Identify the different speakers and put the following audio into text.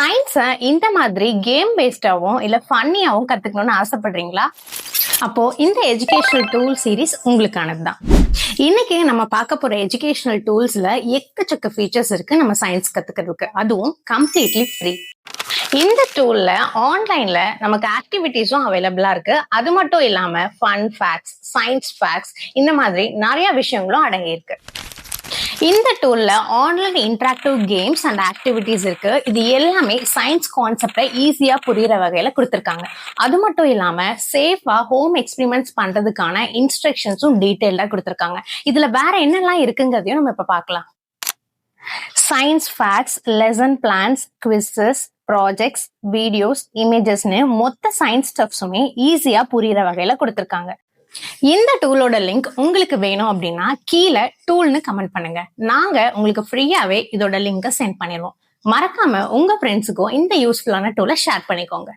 Speaker 1: சயின்ஸை இந்த மாதிரி கேம் பேஸ்டாவும் இல்ல ஃபன்னியாவும் கத்துக்கணும்னு ஆசைப்படுறீங்களா? அப்போ இந்த எஜுகேஷனல் டூல் சீரிஸ் உங்களுக்கானது தான். இன்னைக்கு நம்ம பார்க்க போற எஜுகேஷனல் டூல்ஸ்ல எக்கச்சக்க ஃபீச்சர்ஸ் இருக்கு நம்ம சயின்ஸ் கத்துக்கிறதுக்கு, அதுவும் கம்ப்ளீட்லி ஃப்ரீ. இந்த டூல்ல ஆன்லைன்ல நமக்கு ஆக்டிவிட்டிஸும் அவைலபிளா இருக்கு. அது மட்டும் இல்லாம ஃபன் ஃபேக்ட்ஸ், சயின்ஸ் ஃபேக்ட்ஸ், இந்த மாதிரி நிறைய விஷயங்களும் அடங்கி இருக்கு. இந்த டூல்ல online interactive games and activities இருக்கு. இது எல்லாமே சயின்ஸ் கான்செப்டை ஈஸியா புரியுற வகையில கொடுத்திருக்காங்க. அது மட்டும் இல்லாம சேஃபா ஹோம் எக்ஸ்பெரிமெண்ட்ஸ் பண்றதுக்கான இன்ஸ்ட்ரக்ஷன்ஸும் டீடைல்டா கொடுத்திருக்காங்க. இதுல வேற என்னெல்லாம் இருக்குங்கிறதையும் நம்ம இப்ப பார்க்கலாம். Science facts, lesson plans, quizzes, projects, videos, இமேஜஸ்னு மொத்த சயின்ஸ் ஸ்டப்ஸுமே ஈஸியா புரியுற வகையில கொடுத்திருக்காங்க. இந்த டூலோட லிங்க் உங்களுக்கு வேணும் அப்படின்னா கீழே டூல்னு கமெண்ட் பண்ணுங்க. நாங்க உங்களுக்கு ஃப்ரீயாவே இதோட லிங்கை சென்ட் பண்ணிடுவோம். மறக்காம உங்க ஃப்ரெண்ட்ஸுக்கும் இந்த யூஸ்ஃபுல்லான டூலை ஷேர் பண்ணிக்கோங்க.